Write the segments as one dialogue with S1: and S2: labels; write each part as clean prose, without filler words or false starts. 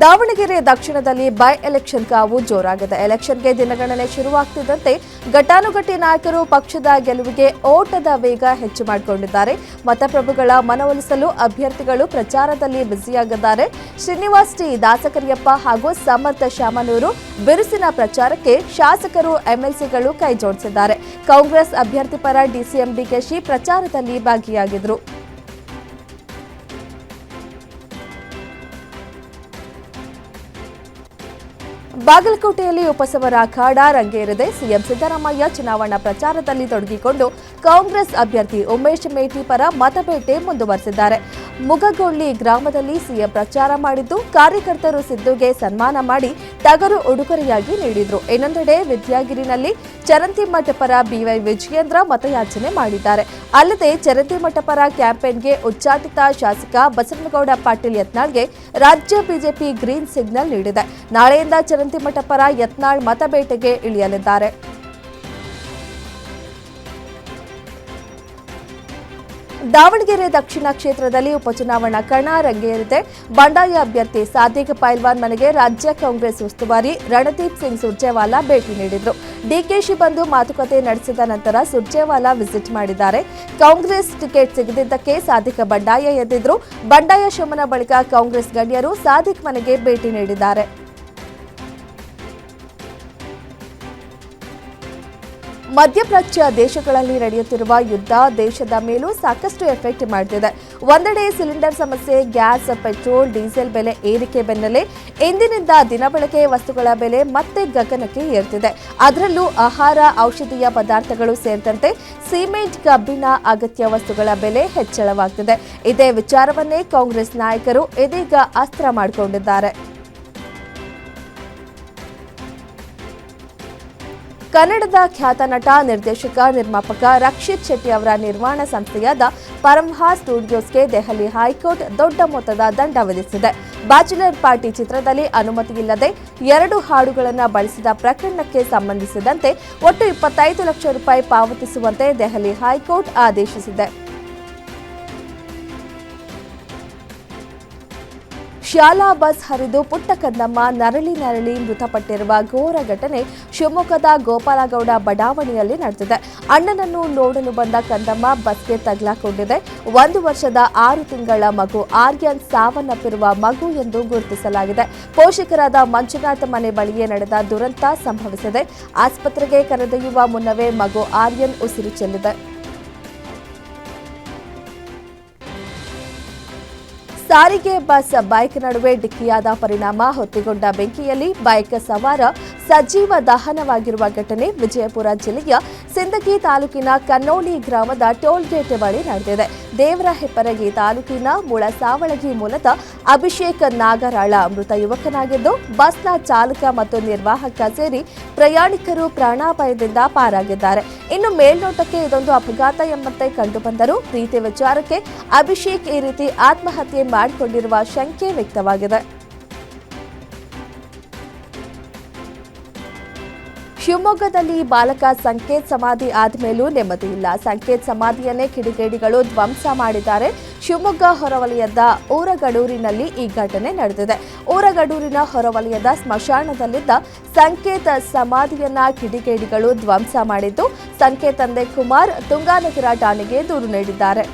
S1: ದಾವಣಗೆರೆ ದಕ್ಷಿಣದಲ್ಲಿ by election ಕಾವು ಜೋರಾಗಿದೆ. ಎಲೆಕ್ಷನ್ಗೆ ದಿನಗಣನೆ ಶುರುವಾಗ್ತಿದ್ದಂತೆ ಘಟಾನುಘಟಿ ನಾಯಕರು ಪಕ್ಷದ ಗೆಲುವಿಗೆ ಓಟದ ವೇಗ ಹೆಚ್ಚು ಮಾಡಿಕೊಂಡಿದ್ದಾರೆ. ಮತಪ್ರಭುಗಳ ಮನವೊಲಿಸಲು ಅಭ್ಯರ್ಥಿಗಳು ಪ್ರಚಾರದಲ್ಲಿ ಬ್ಯುಸಿಯಾಗಿದ್ದಾರೆ. ಶ್ರೀನಿವಾಸ್ ಟಿ, ದಾಸಕರಿಯಪ್ಪ ಹಾಗೂ ಸಮರ್ಥ ಶಾಮನೂರು ಬಿರುಸಿನ ಪ್ರಚಾರಕ್ಕೆ ಶಾಸಕರು, ಎಂಎಲ್ಸಿಗಳು ಕೈ ಜೋಡಿಸಿದ್ದಾರೆ. ಕಾಂಗ್ರೆಸ್ ಅಭ್ಯರ್ಥಿ ಪರ ಡಿಸಿಎಂ ಡಿಕೆಶಿ ಪ್ರಚಾರದಲ್ಲಿ ಭಾಗಿಯಾಗಿದ್ದರು. ಬಾಗಲಕೋಟೆಯಲ್ಲಿ ಉಪಸಮರ ಅಖಾಡ ರಂಗೇರಿದೆ. ಸಿಎಂ ಸಿದ್ದರಾಮಯ್ಯ ಚುನಾವಣಾ ಪ್ರಚಾರದಲ್ಲಿ ತೊಡಗಿಕೊಂಡು ಕಾಂಗ್ರೆಸ್ ಅಭ್ಯರ್ಥಿ ಉಮೇಶ್ ಮೇಟಿ ಪರ ಮತಬೇಟೆ ಮುಂದುವರೆಸಿದ್ದಾರೆ. ಮುಗಗೊಳ್ಳಿ ಗ್ರಾಮದಲ್ಲಿ ಸಿಎಂ ಪ್ರಚಾರ ಮಾಡಿದ್ದು, ಕಾರ್ಯಕರ್ತರು ಸಿದ್ದುಗೆ ಸನ್ಮಾನ ಮಾಡಿ ಟಗರು ಉಡುಗೊರೆಯಾಗಿ ನೀಡಿದ್ರು. ಇನ್ನೊಂದೆಡೆ ವಿದ್ಯಾಗಿರಿನಲ್ಲಿ ಚರಂತಿಮಠ ಪರ ಬಿವೈ ವಿಜಯೇಂದ್ರ ಮತಯಾಚನೆ ಮಾಡಿದ್ದಾರೆ. ಅಲ್ಲದೆ ಚರಂತಿಮಠ ಪರ ಕ್ಯಾಂಪೇನ್ಗೆ ಉಚ್ಚಾಟಿತ ಶಾಸಕ ಬಸವನಗೌಡ ಪಾಟೀಲ್ ಯತ್ನಾಳ್ಗೆ ರಾಜ್ಯ ಬಿಜೆಪಿ ಗ್ರೀನ್ ಸಿಗ್ನಲ್ ನೀಡಿದೆ. ನಾಳೆಯಿಂದ ಚರಂತಿಮಠ ಪರ ಯತ್ನಾಳ್ ಮತಬೇಟೆಗೆ ಇಳಿಯಲಿದ್ದಾರೆ. ದಾವಣಗೆರೆ ದಕ್ಷಿಣ ಕ್ಷೇತ್ರದಲ್ಲಿ ಉಪಚುನಾವಣಾ ಕಣ ರಂಗೇರಿದೆ. ಬಂಡಾಯ ಅಭ್ಯರ್ಥಿ ಸಾದಿಕ್ ಪೈಲ್ವಾನ್ ಮನೆಗೆ ರಾಜ್ಯ ಕಾಂಗ್ರೆಸ್ ಉಸ್ತುವಾರಿ ರಣದೀಪ್ ಸಿಂಗ್ ಸುರ್ಜೇವಾಲಾ ಭೇಟಿ ನೀಡಿದ್ರು. ಡಿಕೆಶಿ ಬಂದು ಮಾತುಕತೆ ನಡೆಸಿದ ನಂತರ ಸುರ್ಜೇವಾಲಾ ವಿಸಿಟ್ ಮಾಡಿದ್ದಾರೆ. ಕಾಂಗ್ರೆಸ್ ಟಿಕೆಟ್ ಸಿಗದಿದ್ದಕ್ಕೆ ಸಾದಿಕ್ ಬಂಡಾಯ ಎದ್ದಿದ್ರು. ಬಂಡಾಯ ಶಮನ ಬಳಿಕ ಕಾಂಗ್ರೆಸ್ ಗಣ್ಯರು ಸಾದಿಕ್ ಮನೆಗೆ ಭೇಟಿ ನೀಡಿದ್ದಾರೆ. ಮಧ್ಯಪ್ರಾಚ್ಯ ದೇಶಗಳಲ್ಲಿ ನಡೆಯುತ್ತಿರುವ ಯುದ್ಧ ದೇಶದ ಮೇಲೂ ಸಾಕಷ್ಟು ಎಫೆಕ್ಟ್ ಮಾಡುತ್ತಿದೆ. ಒಂದೆಡೆ ಸಿಲಿಂಡರ್ ಸಮಸ್ಯೆ, ಗ್ಯಾಸ್, ಪೆಟ್ರೋಲ್, ಡೀಸೆಲ್ ಬೆಲೆ ಏರಿಕೆ ಬೆನ್ನಲ್ಲೇ ಇಂದಿನಿಂದ ದಿನಬಳಕೆ ವಸ್ತುಗಳ ಬೆಲೆ ಮತ್ತೆ ಗಗನಕ್ಕೆ ಏರ್ತಿದೆ. ಅದರಲ್ಲೂ ಆಹಾರ, ಔಷಧೀಯ ಪದಾರ್ಥಗಳು ಸೇರಿದಂತೆ ಸಿಮೆಂಟ್, ಕಬ್ಬಿಣ, ಅಗತ್ಯ ವಸ್ತುಗಳ ಬೆಲೆ ಹೆಚ್ಚಳವಾಗ್ತಿದೆ. ಇದೇ ವಿಚಾರವನ್ನೇ ಕಾಂಗ್ರೆಸ್ ನಾಯಕರು ಇದೀಗ ಅಸ್ತ್ರ ಮಾಡಿಕೊಂಡಿದ್ದಾರೆ. ಕನ್ನಡದ ಖ್ಯಾತ ನಟ, ನಿರ್ದೇಶಕ, ನಿರ್ಮಾಪಕ ರಕ್ಷಿತ್ ಶೆಟ್ಟಿ ಅವರ ನಿರ್ಮಾಣ ಸಂಸ್ಥೆಯಾದ ಪರಮಹಾ ಸ್ಟುಡಿಯೋಸ್ಗೆ ದೆಹಲಿ ಹೈಕೋರ್ಟ್ ದೊಡ್ಡ ಮೊತ್ತದ ದಂಡ ವಿಧಿಸಿದೆ. ಬ್ಯಾಚುಲರ್ ಪಾರ್ಟಿ ಚಿತ್ರದಲ್ಲಿ ಅನುಮತಿ ಇಲ್ಲದೆ 2 ಹಾಡುಗಳನ್ನು ಬಳಸಿದ ಪ್ರಕರಣಕ್ಕೆ ಸಂಬಂಧಿಸಿದಂತೆ ಒಟ್ಟು 25 ಲಕ್ಷ ರೂಪಾಯಿ ಪಾವತಿಸುವಂತೆ ದೆಹಲಿ ಹೈಕೋರ್ಟ್ ಆದೇಶಿಸಿದೆ. ಶಾಲಾ ಬಸ್ ಹರಿದು ಪುಟ್ಟ ಕಂದಮ್ಮ ನರಳಿ ಮೃತಪಟ್ಟಿರುವ ಘೋರ ಘಟನೆ ಶಿವಮೊಗ್ಗದ ಗೋಪಾಲಗೌಡ ಬಡಾವಣೆಯಲ್ಲಿ ನಡೆದಿದೆ. ಅಣ್ಣನನ್ನು ನೋಡಲು ಬಂದ ಕಂದಮ್ಮ ಬಸ್ಗೆ ತಗಲಾಕೊಂಡಿದೆ. 1 ವರ್ಷದ 6 ತಿಂಗಳ ಮಗು ಆರ್ಯನ್ ಸಾವನ್ನಪ್ಪಿರುವ ಮಗು ಎಂದು ಗುರುತಿಸಲಾಗಿದೆ. ಪೋಷಕರಾದ ಮಂಜುನಾಥ್ ಮನೆ ಬಳಿಯೇ ನಡೆದ ದುರಂತ ಸಂಭವಿಸಿದೆ. ಆಸ್ಪತ್ರೆಗೆ ಕರೆದೊಯ್ಯುವ ಮುನ್ನವೇ ಮಗು ಆರ್ಯನ್ ಉಸಿರು ಚೆಲ್ಲಿದೆ. ಸಾರಿಗೆ ಬಸ್ ಬೈಕ್ ನಡುವೆ ಡಿಕ್ಕಿಯಾದ ಪರಿಣಾಮ ಹೊತ್ತಿಕೊಂಡ ಬೆಂಕಿಯಲ್ಲಿ ಬೈಕ್ ಸವಾರ ಸಜೀವ ದಹನವಾಗಿರುವ ಘಟನೆ ವಿಜಯಪುರ ಜಿಲ್ಲೆಯ ಸಿಂದಗಿ ತಾಲೂಕಿನ ಕನ್ನೋಳಿ ಗ್ರಾಮದ ಟೋಲ್ಗೇಟ್ ಬಳಿ ನಡೆದಿದೆ. ದೇವರಹೆಪ್ಪರಗಿ ತಾಲೂಕಿನ ಮುಳಸಾವಳಗಿ ಮೂಲದ ಅಭಿಷೇಕ್ ನಾಗರಾಳ ಮೃತ ಯುವಕನಾಗಿದ್ದು, ಬಸ್ನ ಚಾಲಕ ಮತ್ತು ನಿರ್ವಾಹಕ ಸೇರಿ ಪ್ರಯಾಣಿಕರು ಪ್ರಾಣಾಪಾಯದಿಂದ ಪಾರಾಗಿದ್ದಾರೆ. ಇನ್ನು ಮೇಲ್ನೋಟಕ್ಕೆ ಇದೊಂದು ಅಪಘಾತ ಎಂಬಂತೆ ಕಂಡುಬಂದರೂ ಪ್ರೀತಿ ವಿಚಾರಕ್ಕೆ ಅಭಿಷೇಕ್ ಈ ರೀತಿ ಆತ್ಮಹತ್ಯೆ ಮಾಡಿಕೊಂಡಿರುವ ಶಂಕೆ ವ್ಯಕ್ತವಾಗಿದೆ. ಶಿವಮೊಗ್ಗದಲ್ಲಿ ಬಾಲಕ ಸಂಕೇತ್ ಸಮಾಧಿ ಆದ್ಮೇಲೂ ನೆಮ್ಮದಿ ಇಲ್ಲ. ಸಂಕೇತ್ ಸಮಾಧಿಯನ್ನೇ ಕಿಡಿಗೇಡಿಗಳು ಧ್ವಂಸ ಮಾಡಿದ್ದಾರೆ. ಶಿವಮೊಗ್ಗ ಹೊರವಲಯದ ಊರಗಡೂರಿನಲ್ಲಿ ಈ ಘಟನೆ ನಡೆದಿದೆ. ಊರಗಡೂರಿನ ಹೊರವಲಯದ ಸ್ಮಶಾನದಲ್ಲಿದ್ದ ಸಂಕೇತ್ ಸಮಾಧಿಯನ್ನ ಕಿಡಿಗೇಡಿಗಳು ಧ್ವಂಸ ಮಾಡಿದ್ದು, ಸಂಕೇತ್ ತಂದೆ ಕುಮಾರ್ ತುಂಗಾನಗರ ಠಾಣೆಗೆ ದೂರು ನೀಡಿದ್ದಾರೆ.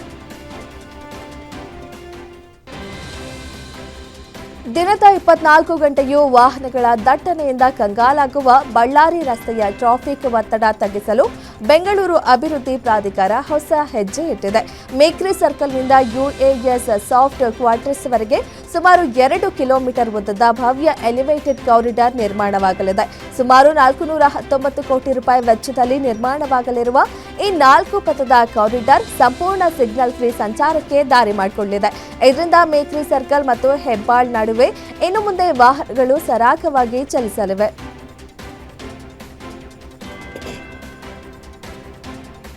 S1: ದಿನದ 24 ಗಂಟೆಯೂ ವಾಹನಗಳ ದಟ್ಟಣೆಯಿಂದ ಕಂಗಾಲಾಗುವ ಬಳ್ಳಾರಿ ರಸ್ತೆಯ ಟ್ರಾಫಿಕ್ ಒತ್ತಡ ತಗ್ಗಿಸಲು ಬೆಂಗಳೂರು ಅಭಿವೃದ್ಧಿ ಪ್ರಾಧಿಕಾರ ಹೊಸ ಹೆಜ್ಜೆ ಇಟ್ಟಿದೆ. ಮೇಕ್ರಿ ಸರ್ಕಲ್ನಿಂದ ಯುಎಎಸ್ ಸಾಫ್ಟ್ ಕ್ವಾರ್ಟರ್ಸ್ವರೆಗೆ ಸುಮಾರು 2 ಕಿಲೋಮೀಟರ್ ಉದ್ದದ ಭವ್ಯ ಎಲಿವೇಟೆಡ್ ಕಾರಿಡಾರ್ ನಿರ್ಮಾಣವಾಗಲಿದೆ. ಸುಮಾರು 419 ಕೋಟಿ ರೂಪಾಯಿ ವೆಚ್ಚದಲ್ಲಿ ನಿರ್ಮಾಣವಾಗಲಿರುವ ಈ 4 ಪಥದ ಕಾರಿಡಾರ್ ಸಂಪೂರ್ಣ ಸಿಗ್ನಲ್ ಫ್ರೀ ಸಂಚಾರಕ್ಕೆ ದಾರಿ ಮಾಡಿಕೊಳ್ಳಲಿದೆ. ಇದರಿಂದ ಮೇಕ್ರಿ ಸರ್ಕಲ್ ಮತ್ತು ಹೆಬ್ಬಾಳ್ ನಡುವೆ ಇನ್ನು ಮುಂದೆ ವಾಹನಗಳು ಸರಾಗವಾಗಿ ಚಲಿಸಲಿವೆ.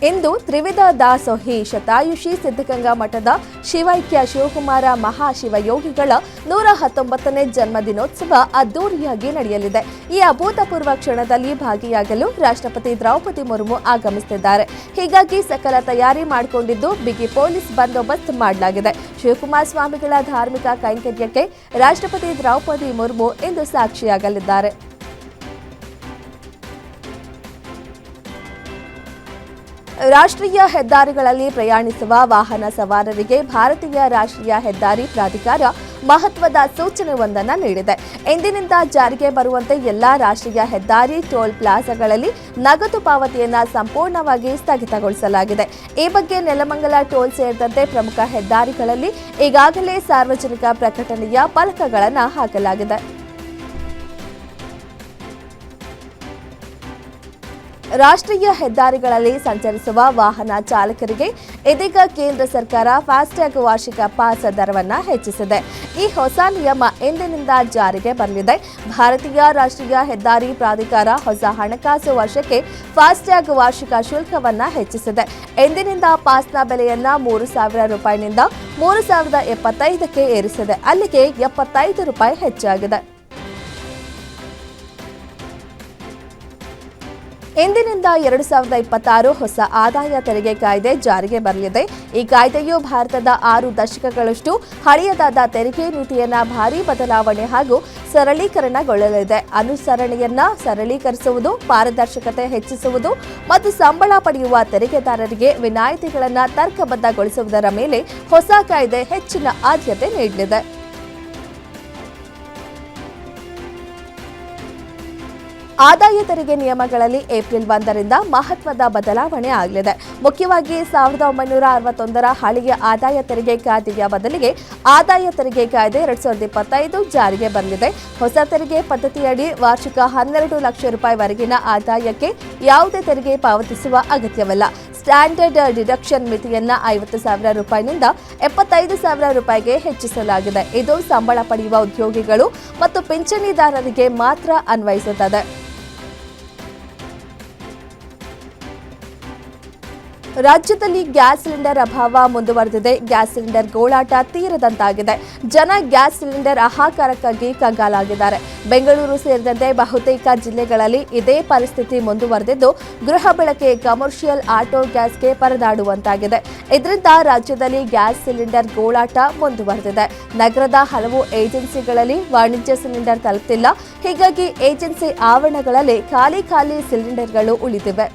S1: ಇಂದು ತ್ರಿವಿಧ ದಾಸೋಹಿ ಶತಾಯುಷಿ ಸಿದ್ಧಗಂಗಾ ಮಠದ ಶಿವೈಕ್ಯ ಶಿವಕುಮಾರ ಮಹಾಶಿವಯೋಗಿಗಳ 119ನೇ ಜನ್ಮದಿನೋತ್ಸವ ಅದ್ದೂರಿಯಾಗಿ ನಡೆಯಲಿದೆ. ಈ ಅಭೂತಪೂರ್ವ ಕ್ಷಣದಲ್ಲಿ ಭಾಗಿಯಾಗಲು ರಾಷ್ಟ್ರಪತಿ ದ್ರೌಪದಿ ಮುರ್ಮು ಆಗಮಿಸುತ್ತಿದ್ದಾರೆ. ಹೀಗಾಗಿ ಸಕಲ ತಯಾರಿ ಮಾಡಿಕೊಂಡಿದ್ದು ಬಿಗಿ ಪೊಲೀಸ್ ಬಂದೋಬಸ್ತ್ ಮಾಡಲಾಗಿದೆ. ಶಿವಕುಮಾರ ಸ್ವಾಮಿಗಳ ಧಾರ್ಮಿಕ ಕೈಂಕರ್ಯಕ್ಕೆ ರಾಷ್ಟ್ರಪತಿ ದ್ರೌಪದಿ ಮುರ್ಮು ಇಂದು ಸಾಕ್ಷಿಯಾಗಲಿದ್ದಾರೆ. ರಾಷ್ಟ್ರೀಯ ಹೆದ್ದಾರಿಗಳಲ್ಲಿ ಪ್ರಯಾಣಿಸುವ ವಾಹನ ಸವಾರರಿಗೆ ಭಾರತೀಯ ರಾಷ್ಟ್ರೀಯ ಹೆದ್ದಾರಿ ಪ್ರಾಧಿಕಾರ ಮಹತ್ವದ ಸೂಚನೆಯೊಂದನ್ನು ನೀಡಿದೆ. ಇಂದಿನಿಂದ ಜಾರಿಗೆ ಬರುವಂತೆ ಎಲ್ಲಾ ರಾಷ್ಟ್ರೀಯ ಹೆದ್ದಾರಿ ಟೋಲ್ ಪ್ಲಾಜಾಗಳಲ್ಲಿ ನಗದು ಪಾವತಿಯನ್ನು ಸಂಪೂರ್ಣವಾಗಿ ಸ್ಥಗಿತಗೊಳಿಸಲಾಗಿದೆ. ಈ ಬಗ್ಗೆ ನೆಲಮಂಗಲ ಟೋಲ್ ಸೇರಿದಂತೆ ಪ್ರಮುಖ ಹೆದ್ದಾರಿಗಳಲ್ಲಿ ಈಗಾಗಲೇ ಸಾರ್ವಜನಿಕ ಪ್ರಕಟಣೆಯ ಫಲಕಗಳನ್ನು ಹಾಕಲಾಗಿದೆ. ರಾಷ್ಟ್ರೀಯ ಹೆದ್ದಾರಿಗಳಲ್ಲಿ ಸಂಚರಿಸುವ ವಾಹನ ಚಾಲಕರಿಗೆ ಇದೀಗ ಕೇಂದ್ರ ಸರ್ಕಾರ ಫಾಸ್ಟ್ಯಾಗ್ ವಾರ್ಷಿಕ ಪಾಸ್ ದರವನ್ನು ಹೆಚ್ಚಿಸಿದೆ. ಈ ಹೊಸ ನಿಯಮ ಇಂದಿನಿಂದ ಜಾರಿಗೆ ಬರಲಿದೆ. ಭಾರತೀಯ ರಾಷ್ಟ್ರೀಯ ಹೆದ್ದಾರಿ ಪ್ರಾಧಿಕಾರ ಹೊಸ ಹಣಕಾಸು ವರ್ಷಕ್ಕೆ ಫಾಸ್ಟ್ಯಾಗ್ ವಾರ್ಷಿಕ ಶುಲ್ಕವನ್ನು ಹೆಚ್ಚಿಸಿದೆ. ಇಂದಿನಿಂದ ಪಾಸ್ನ ಬೆಲೆಯನ್ನು ₹3,000 ₹3,075ಕ್ಕೆ ಏರಿಸಿದೆ. ಅಲ್ಲಿಗೆ ₹75 ಹೆಚ್ಚಾಗಿದೆ. ಇಂದಿನಿಂದ 2026 ಹೊಸ ಆದಾಯ ತೆರಿಗೆ ಕಾಯ್ದೆ ಜಾರಿಗೆ ಬರಲಿದೆ. ಈ ಕಾಯ್ದೆಯು ಭಾರತದ 6 ದಶಕಗಳಷ್ಟು ಹಳೆಯದಾದ ತೆರಿಗೆ ನೀತಿಯನ್ನ ಭಾರೀ ಬದಲಾವಣೆ ಹಾಗೂ ಸರಳೀಕರಣಗೊಳ್ಳಲಿದೆ. ಅನುಸರಣೆಯನ್ನ ಸರಳೀಕರಿಸುವುದು, ಪಾರದರ್ಶಕತೆ ಹೆಚ್ಚಿಸುವುದು ಮತ್ತು ಸಂಬಳ ಪಡೆಯುವ ತೆರಿಗೆದಾರರಿಗೆ ವಿನಾಯಿತಿಗಳನ್ನು ತರ್ಕಬದ್ಧಗೊಳಿಸುವುದರ ಮೇಲೆ ಹೊಸ ಕಾಯ್ದೆ ಹೆಚ್ಚಿನ ಆದ್ಯತೆ ನೀಡಲಿದೆ. ಆದಾಯ ತೆರಿಗೆ ನಿಯಮಗಳಲ್ಲಿ ಏಪ್ರಿಲ್ 1ರಿಂದ ಮಹತ್ವದ ಬದಲಾವಣೆ ಆಗಲಿದೆ. ಮುಖ್ಯವಾಗಿ 1961ರ ಹಳೆಯ ಆದಾಯ ತೆರಿಗೆ ಕಾಯ್ದೆಯ ಬದಲಿಗೆ ಆದಾಯ ತೆರಿಗೆ ಕಾಯ್ದೆ 2025 ಜಾರಿಗೆ ಬರಲಿದೆ. ಹೊಸ ತೆರಿಗೆ ಪದ್ಧತಿಯಡಿ ವಾರ್ಷಿಕ ₹12 ಲಕ್ಷ ವರೆಗಿನ ಆದಾಯಕ್ಕೆ ಯಾವುದೇ ತೆರಿಗೆ ಪಾವತಿಸುವ ಅಗತ್ಯವಿಲ್ಲ. ಸ್ಟ್ಯಾಂಡರ್ಡ್ ಡಿಡಕ್ಷನ್ ಮಿತಿಯನ್ನ ₹50,000 ನಿಂದ ₹75,000ಗೆ ಹೆಚ್ಚಿಸಲಾಗಿದೆ. ಇದು ಸಂಬಳ ಪಡೆಯುವ ಉದ್ಯೋಗಿಗಳು ಮತ್ತು ಪಿಂಚಣಿದಾರರಿಗೆ ಮಾತ್ರ ಅನ್ವಯಿಸುತ್ತದೆ. ರಾಜ್ಯದಲ್ಲಿ ಗ್ಯಾಸ್ ಸಿಲಿಂಡರ್ ಅಭಾವ ಮುಂದುವರೆದಿದೆ. ಗ್ಯಾಸ್ ಸಿಲಿಂಡರ್ ಗೋಳಾಟ ತೀರದಂತಾಗಿದೆ. ಜನ ಗ್ಯಾಸ್ ಸಿಲಿಂಡರ್ ಹಾಹಾಕಾರಕ್ಕಾಗಿ ಕಂಗಾಲಾಗಿದ್ದಾರೆ. ಬೆಂಗಳೂರು ಸೇರಿದಂತೆ ಬಹುತೇಕ ಜಿಲ್ಲೆಗಳಲ್ಲಿ ಇದೇ ಪರಿಸ್ಥಿತಿ ಮುಂದುವರೆದಿದ್ದು ಗೃಹ ಬಳಕೆ ಕಮರ್ಷಿಯಲ್ ಆಟೋ ಗ್ಯಾಸ್ಗೆ ಪರದಾಡುವಂತಾಗಿದೆ. ಇದರಿಂದ ರಾಜ್ಯದಲ್ಲಿ ಗ್ಯಾಸ್ ಸಿಲಿಂಡರ್ ಗೋಳಾಟ ಮುಂದುವರೆದಿದೆ. ನಗರದ ಹಲವು ಏಜೆನ್ಸಿಗಳಲ್ಲಿ ವಾಣಿಜ್ಯ ಸಿಲಿಂಡರ್ ತಲುಪ್ತಿಲ್ಲ. ಹೀಗಾಗಿ ಏಜೆನ್ಸಿ ಆವರಣಗಳಲ್ಲಿ ಖಾಲಿ ಸಿಲಿಂಡರ್ಗಳು ಉಳಿದಿವೆ.